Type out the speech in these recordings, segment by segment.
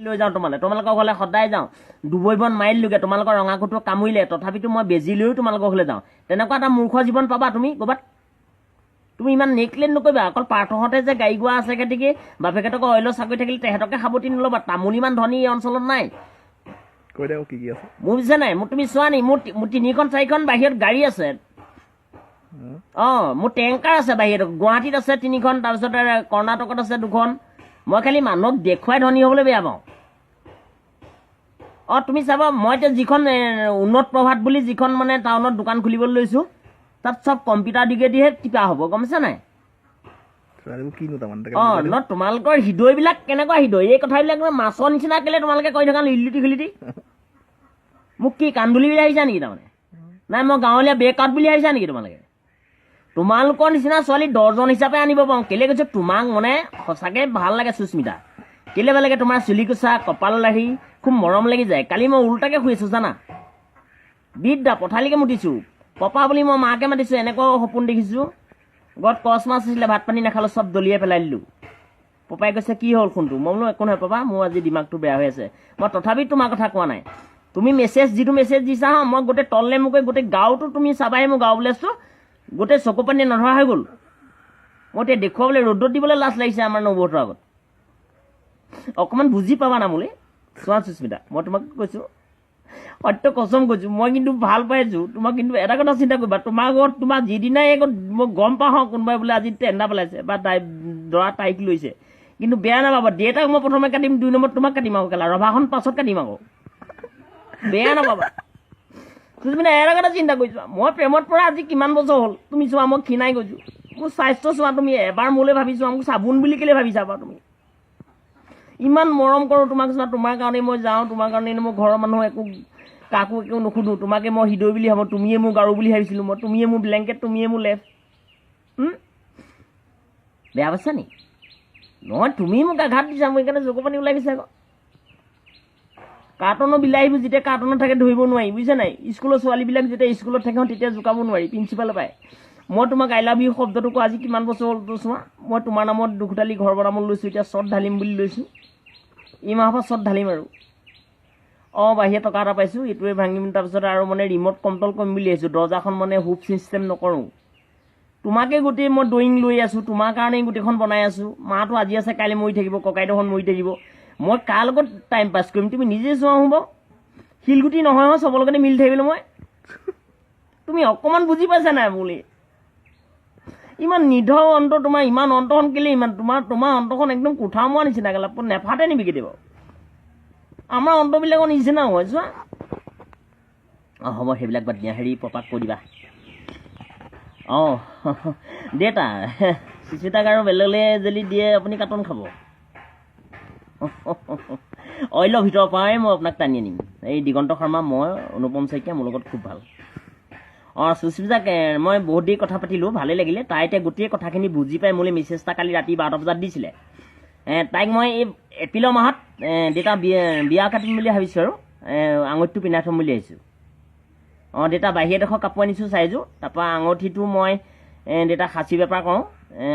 লৈ যাওঁ তোমালোকৰ ঘৰলৈ সদায় যাওঁ দুবৈবন মাৰিলোগে তোমালোকৰ ৰঙাকুটো কামুৰিলে তথাপিতো মই বেজি লৈও তোমালোকৰ ঘৰলৈ যাওঁ তেনেকুৱা এটা মূৰ্খ জীৱন পাবা তুমি ক'ৰবাত তুমি ইমান নেকলেট নকৰিবা অকল পাৰ্থহঁতে যে গাড়ী গোৱা আছে গতিকে বাপেকেতক অইলৰ চাকৰি থাকিলে তেহেঁতকে সাৱটি নল'বা তামোল ইমান ধনী এই অঞ্চলত নাই মোৰ পিছে নাই মোৰ তুমি চোৱা নি মোৰ 3-4খন বাহিৰত গাড়ী আছে মোৰ টেংকাৰ আছে বাহিৰত গুৱাহাটীত আছে 3খন তাৰপিছতে কৰ্ণাটকত আছে 2খন মই খালি মানুহক দেখুৱাই ধনী হ'বলৈ বেয়া পাওঁ তুমি চাবা মই এতিয়া যিখন উন্নত প্ৰভাত বুলি যিখন মানে টাউনত দোকান খুলিবলৈ লৈছোঁ তাত চব কম্পিউটাৰ যোগেদিহে টিপা হ'ব গম পাইছা নাই তোমালোকৰ হৃদয়বিলাক কেনেকুৱা হৃদয় এই কথাবিলাক মাছৰ নিচিনা কেলে তোমালোকে কৈ থকা লিলিটি খিলিটি মোক কি কান্দুলি বুলি ভাবিছা নেকি তাৰমানে নাই মই গাঁৱলীয়া বেকাউট বুলি ভাবিছা নেকি তোমালোকৰ নিচিনা ছোৱালী 10জন হিচাপে আনিব পাৰোঁ কেলে কৈছোঁ তোমাক মানে সঁচাকৈ ভাল লাগে সুস্মিতা কেলে ভাল লাগে তোমাৰ চুলিকোচা কপাল লাহি খুব মৰম লাগি যায় কালি মই উল্টাকৈ শুইছোঁ জানা বিদ্যা পথালিকৈ মুতিছোঁ পপা বুলি মই মাকে মাতিছোঁ এনেকুৱা সপোন দেখিছোঁ ঘৰত কচ মাছ আছিলে ভাত পানী নাখালোঁ চব দলিয়াই পেলাই দিলোঁ পপাই কৈছে কি হ'ল ফোনটো মই বোলো একো নহয় পাপা মোৰ আজি দিমাগটো বেয়া হৈ আছে মই তথাপি তোমাৰ কথা কোৱা নাই তুমি যিটো মেছেজ দিছা হা মই গোটেই তললে মোক গোটেই গাঁৱটো তুমি চাবাই মোৰ গাঁও বুলি আছোঁ গোটেই চকু পানী নধৰা হৈ গ'ল মই এতিয়া দেখুৱাবলৈ ৰ'দত দিবলৈ লাজ লাগিছে আমাৰ নবৌহঁতৰ আগত অকণমান বুজি পাবা না মোলে চোৱা সুস্মিতা মই তোমাক কৈছোঁ সত্য কচম কৈছোঁ মই কিন্তু ভাল পাইছোঁ তোমাক কিন্তু এটা কথা চিন্তা কৰিবা তোমাৰ ঘৰত তোমাৰ যিদিনাই আগত মই গম পাওঁ কোনোবাই বোলে আজি টেণ্ডা পেলাইছে বা দৰা তাইক লৈছে কিন্তু বেয়া নাপাবা দেউতাক মই প্ৰথমে কাটিম 2 নম্বৰত তোমাক কাটিম আকৌ কেলা ৰভাখন পাছত কাটিম আকৌ বেয়া নাপাবা সুস্মিতা এটা কথা চিন্তা কৰিছোঁ মই প্ৰেমত পৰা আজি কিমান বছৰ হ'ল তুমি চোৱা মই ক্ষীণাই গৈছোঁ মোৰ স্বাস্থ্য চোৱা তুমি এবাৰ মোলৈ ভাবিছোঁ মোক চাবোন বুলি কেলৈ ভাবিছা বাৰু তুমি ইমান মৰম কৰোঁ তোমাক চোৱা তোমাৰ কাৰণে মই যাওঁ তোমাৰ কাৰণে মোৰ ঘৰৰ মানুহ কাকো একো নুসুধোঁ তোমাকে মই হৃদয় বুলি ভাবোঁ তুমিয়ে মোৰ গাৰু বুলি ভাবিছিলোঁ মই তুমিয়ে মোৰ ব্লেংকেট তুমিয়ে মোৰ লেফ বেয়া পাইছা নি নহয় তুমি মোক আঘাত দিছা মোৰ সেইকাৰণে চকু পানী ওলাই গৈছে আকৌ কাৰ্টনৰ বিলাহীবোৰ যেতিয়া কাৰ্টনত থাকে ধৰিব নোৱাৰি বুজিছা নাই স্কুলৰ ছোৱালীবিলাক যেতিয়া স্কুলত থাকে তেতিয়া জোকাব নোৱাৰি প্ৰিন্সিপালে পায় মই তোমাক আই লাভ ইউ শব্দটো কোৱা আজি কিমান বছৰ হ'ল চোৱা মই তোমাৰ নামত দুখুটালি ঘৰ বনাবলৈ লৈছোঁ এতিয়া চট ঢালিম বুলি লৈছোঁ এই মাহৰ পৰা চট ঢালিম আৰু বাহিৰে টকা এটা পাইছোঁ এইটোৱে ভাঙিম তাৰপিছত আৰু মানে ৰিম'ট কণ্ট্ৰল কৰিম বুলি আহিছোঁ দৰ্জাখন মানে হুপ ছিষ্টেম নকৰোঁ তোমাকে গোটেই মই ড্ৰয়িং লৈ আছোঁ তোমাৰ কাৰণেই গোটেইখন বনাই আছোঁ মাটো আজি আছে কাইলৈ মৰি থাকিব ককাইদেউখন মৰি থাকিব মই কাৰ লগত টাইম পাছ কৰিম তুমি নিজে চোৱা হ'ব শিলগুটি নহয় চবৰ লগতে মিলি থাকিবলৈ মই তুমি অকণমান বুজি পাইছা নাই বুলি ইমান নিধৰ অন্ত তোমাৰ ইমান অন্তখন কেলে ইমান তোমাৰ অন্তখন একদম কোঠা মৰা নিচিনা গেলা নেফাটে নিবি কেতিয়াবা আমাৰ অন্তবিলাকৰ নিচিনা হয় চোৱা হ'ব সেইবিলাক বাদ দিয়া হেৰি পপাক কৈ দিবা দেউতা সুস্মিতাক আৰু বেলেগলৈ যদি দিয়ে আপুনি কাৰ্টন খাব অইলৰ ভিতৰৰ পৰাই মই আপোনাক টানি আনিম এই দিগন্ত শৰ্মা মই অনুপম শইকীয়া মোৰ লগত খুব ভাল সুস্মিতাক মই বহুত দেৰি কথা পাতিলোঁ ভালেই লাগিলে তাই এতিয়া গোটেই কথাখিনি বুজি পাই মোলৈ মেছেজ এটা কালি ৰাতি 12টা বজাত দিছিলে তাইক মই এই এপ্ৰিলৰ মাহত দেউতা বিয়া কাটিম বুলি ভাবিছোঁ আৰু আঙুঠিটো পিন্ধাই থ'ম বুলি ভাবিছোঁ দেউতা বাহিৰডোখৰ কাপোৰ আনিছোঁ চাইজোৰ তাৰপৰা আঙুঠিটো মই দেউতা খাচী বেপাৰ কৰোঁ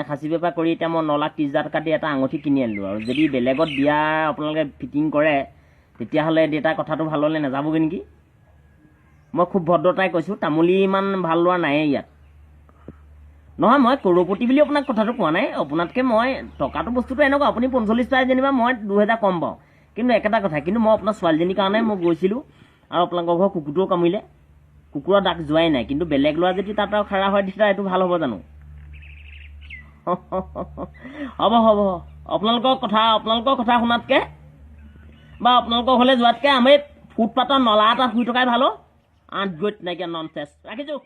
খাচী বেপাৰ কৰি এতিয়া মই 9,30,000 টকা দি এটা আঙুঠি কিনি আনিলোঁ আৰু যদি বেলেগত বিয়া আপোনালোকে ফিটিং কৰে তেতিয়াহ'লে দেউতা কথাটো ভাললৈ নাযাবগৈ নেকি মই খুব ভদ্ৰতাই কৈছোঁ তামুলী ইমান ভাল লোৱা নায়েই ইয়াত নহয় মই কৰপতি বুলি আপোনাক কথাটো কোৱা নাই আপোনাতকৈ মই টকাটো বস্তুটো এনেকুৱা আপুনি 45 পায় যেনিবা মই 2,000 কম পাওঁ কিন্তু একেটা কথা কিন্তু মই আপোনাৰ ছোৱালীজনীৰ কাৰণে মই গৈছিলোঁ আৰু আপোনালোকৰ ঘৰৰ কুকুৰটোও কামুৰিলে কুকুৰৰ দাগ যোৱাই নাই কিন্তু বেলেগ ল'ৰা যদি তাত আৰু খাৰা হয় তেতিয়া এইটো ভাল হ'ব জানো হ'ব আপোনালোকৰ কথা শুনাতকৈ বা আপোনালোকৰ ঘৰলৈ যোৱাতকৈ আমি ফুটপাথৰ নলা এটাত শুই থকাই ভাল 8 গৈত নাইকিয়া ননচেঞ্চ ৰাখিছোঁ